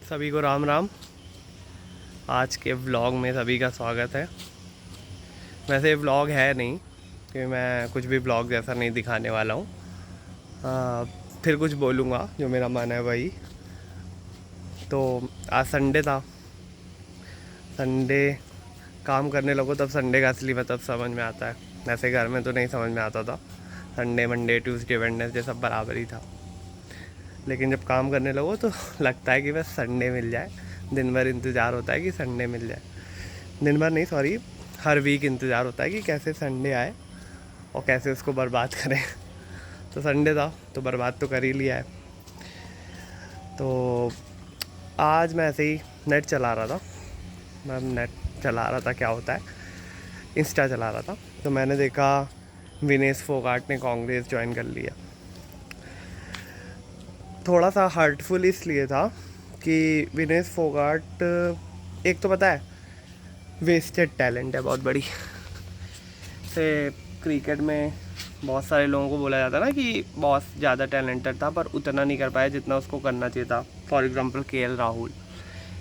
सभी को राम राम। आज के व्लॉग में सभी का स्वागत है। वैसे ये व्लॉग है नहीं, क्योंकि मैं कुछ भी व्लॉग जैसा नहीं दिखाने वाला हूँ। फिर कुछ बोलूँगा जो मेरा मन है वही। तो आज संडे था। संडे काम करने लगो तब संडे का असली मतलब समझ में आता है। वैसे घर में तो नहीं समझ में आता था। संडे मंडे ट्यूसडे वेडनेसडे सब बराबर ही था। लेकिन जब काम करने लगो तो लगता है कि बस संडे मिल जाए। दिन भर इंतज़ार होता है कि संडे मिल जाए। दिन भर नहीं, सॉरी, हर वीक इंतज़ार होता है कि कैसे संडे आए और कैसे उसको बर्बाद करें। तो संडे था तो बर्बाद तो कर ही लिया है। तो आज मैं ऐसे ही नेट चला रहा था। मैं नेट चला रहा था, क्या होता है, इंस्टा चला रहा था, तो मैंने देखा विनेश फोगाट ने कांग्रेस ज्वाइन कर लिया। थोड़ा सा हर्टफुल इसलिए था कि विनेश फोगाट, एक तो पता है, वेस्टेड टैलेंट है बहुत बड़ी से। क्रिकेट में बहुत सारे लोगों को बोला जाता है ना कि बहुत ज़्यादा टैलेंटेड था पर उतना नहीं कर पाया जितना उसको करना चाहिए था। For example KL Rahul.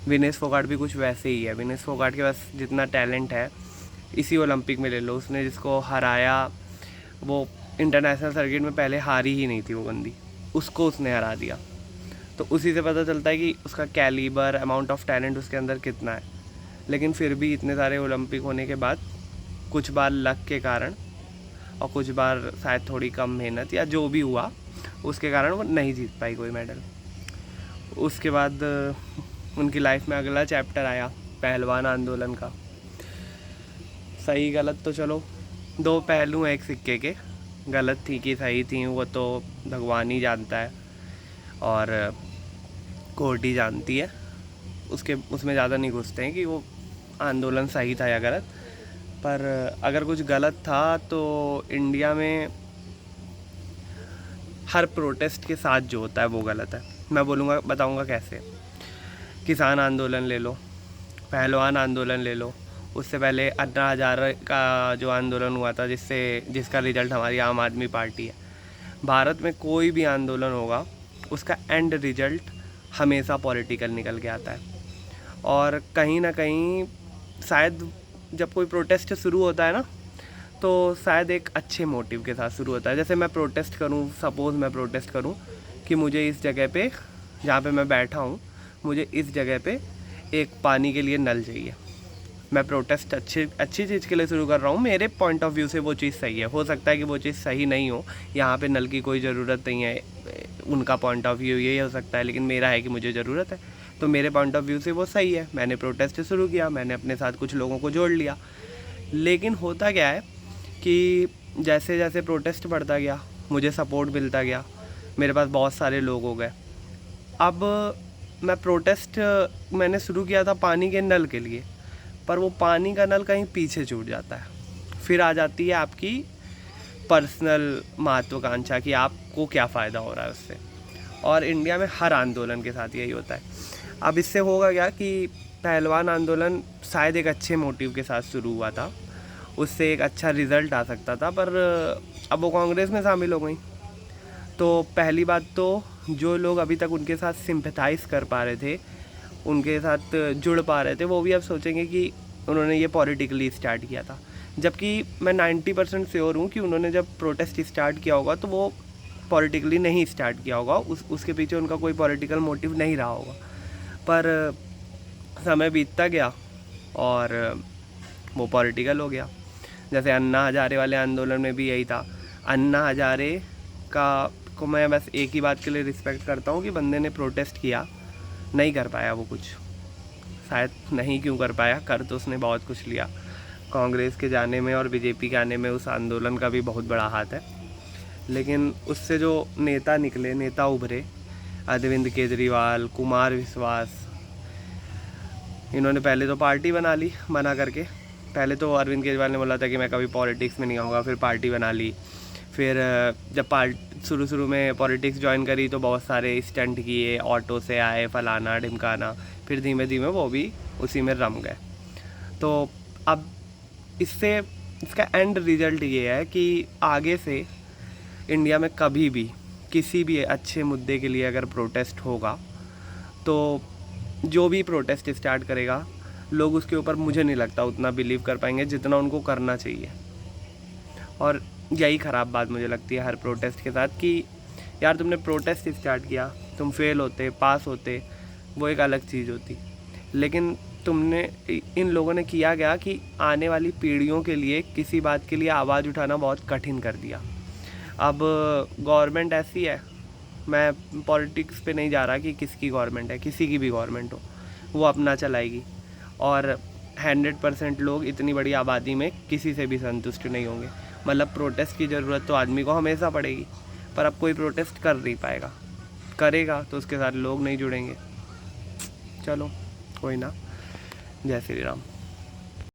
Vinesh Phogat भी कुछ वैसे ही है। विनेश फोगाट के पास जितना टैलेंट है, इसी ओलंपिक में ले लो, उसने जिसको हराया वो इंटरनेशनल सर्किट में पहले हारी ही नहीं थी वो बंदी, उसको उसने हरा दिया। तो उसी से पता चलता है कि उसका कैलिबर, अमाउंट ऑफ टैलेंट उसके अंदर कितना है। लेकिन फिर भी इतने सारे ओलंपिक होने के बाद कुछ बार लक के कारण और कुछ बार शायद थोड़ी कम मेहनत या जो भी हुआ उसके कारण वो नहीं जीत पाई कोई मेडल। उसके बाद उनकी लाइफ में अगला चैप्टर आया पहलवान आंदोलन का। सही गलत तो चलो दो पहलू हैं एक सिक्के के। गलत थी कि सही थी वो तो भगवान ही जानता है और कोर्ट ही जानती है। उसमें ज़्यादा नहीं घुसते हैं कि वो आंदोलन सही था या गलत। पर अगर कुछ गलत था तो इंडिया में हर प्रोटेस्ट के साथ जो होता है वो गलत है। मैं बोलूँगा, बताऊँगा कैसे। किसान आंदोलन ले लो, पहलवान आंदोलन ले लो, उससे पहले अन्ना हजारे का जो आंदोलन हुआ था जिसका रिजल्ट हमारी आम आदमी पार्टी है। भारत में कोई भी आंदोलन होगा उसका एंड रिजल्ट हमेशा पॉलिटिकल निकल के आता है। और कहीं ना कहीं शायद जब कोई प्रोटेस्ट शुरू होता है ना, तो शायद एक अच्छे मोटिव के साथ शुरू होता है। जैसे मैं प्रोटेस्ट करूं, सपोज़ मैं प्रोटेस्ट करूं कि मुझे इस जगह पे, जहाँ पे मैं बैठा हूं, मुझे इस जगह पे एक पानी के लिए नल चाहिए। मैं प्रोटेस्ट अच्छी चीज़ के लिए शुरू कर रहा हूँ। मेरे पॉइंट ऑफ व्यू से वो चीज़ सही है। हो सकता है कि वो चीज़ सही नहीं हो, यहाँ पे नल की कोई ज़रूरत नहीं है, उनका पॉइंट ऑफ व्यू ये हो सकता है, लेकिन मेरा है कि मुझे ज़रूरत है। तो मेरे पॉइंट ऑफ व्यू से वो सही है। मैंने प्रोटेस्ट शुरू किया, मैंने अपने साथ कुछ लोगों को जोड़ लिया। लेकिन होता क्या है कि जैसे जैसे प्रोटेस्ट बढ़ता गया, मुझे सपोर्ट मिलता गया, मेरे पास बहुत सारे लोग हो गए। अब मैं प्रोटेस्ट मैंने शुरू किया था पानी के नल के लिए, पर वो पानी का नल कहीं पीछे छूट जाता है। फिर आ जाती है आपकी पर्सनल महत्वाकांक्षा कि आपको क्या फ़ायदा हो रहा है उससे। और इंडिया में हर आंदोलन के साथ यही होता है। अब इससे होगा क्या कि पहलवान आंदोलन शायद एक अच्छे मोटिव के साथ शुरू हुआ था, उससे एक अच्छा रिज़ल्ट आ सकता था, पर अब वो कांग्रेस में शामिल हो गई। तो पहली बात तो जो लोग अभी तक उनके साथ सिंपैथाइज़ कर पा रहे थे, उनके साथ जुड़ पा रहे थे, वो भी अब सोचेंगे कि उन्होंने ये पॉलिटिकली स्टार्ट किया था। जबकि मैं 90% श्योर हूँ कि उन्होंने जब प्रोटेस्ट स्टार्ट किया होगा तो वो पॉलिटिकली नहीं स्टार्ट किया होगा, उसके पीछे उनका कोई पॉलिटिकल मोटिव नहीं रहा होगा। पर समय बीतता गया और वो पॉलिटिकल हो गया। जैसे अन्ना हजारे वाले आंदोलन में भी यही था। अन्ना हजारे को मैं बस एक ही बात के लिए रिस्पेक्ट करता हूँ कि बंदे ने प्रोटेस्ट किया, नहीं कर पाया वो कुछ। शायद नहीं क्यों कर पाया, कर तो उसने बहुत कुछ लिया। कांग्रेस के जाने में और बीजेपी के आने में उस आंदोलन का भी बहुत बड़ा हाथ है। लेकिन उससे जो नेता निकले, नेता उभरे, अरविंद केजरीवाल, कुमार विश्वास, इन्होंने पहले तो पार्टी बना ली मना करके। पहले तो अरविंद केजरीवाल ने बोला था कि मैं कभी पॉलिटिक्स में नहीं आऊँगा, फिर पार्टी बना ली। फिर जब शुरू में पॉलिटिक्स ज्वाइन करी तो बहुत सारे स्टंट किए, ऑटो से आए, फलाना ढिमकाना। फिर धीमे धीमे वो भी उसी में रम गए। तो अब इसका एंड रिजल्ट ये है कि आगे से इंडिया में कभी भी किसी भी अच्छे मुद्दे के लिए अगर प्रोटेस्ट होगा तो जो भी प्रोटेस्ट स्टार्ट करेगा, लोग उसके ऊपर मुझे नहीं लगता उतना बिलीव कर पाएंगे जितना उनको करना चाहिए। और यही ख़राब बात मुझे लगती है हर प्रोटेस्ट के साथ कि यार तुमने प्रोटेस्ट स्टार्ट किया, तुम फेल होते पास होते वो एक अलग चीज़ होती, लेकिन तुमने इन लोगों ने किया गया कि आने वाली पीढ़ियों के लिए किसी बात के लिए आवाज़ उठाना बहुत कठिन कर दिया। अब गवर्नमेंट ऐसी है, मैं पॉलिटिक्स पे नहीं जा रहा कि किसकी गवर्नमेंट है, किसी की भी गवर्नमेंट हो, वो अपना चलाएगी और 100% लोग इतनी बड़ी आबादी में किसी से भी संतुष्ट नहीं होंगे। मतलब प्रोटेस्ट की ज़रूरत तो आदमी को हमेशा पड़ेगी, पर अब कोई प्रोटेस्ट कर नहीं पाएगा, करेगा तो उसके साथ लोग नहीं जुड़ेंगे। चलो कोई ना, जय श्री राम।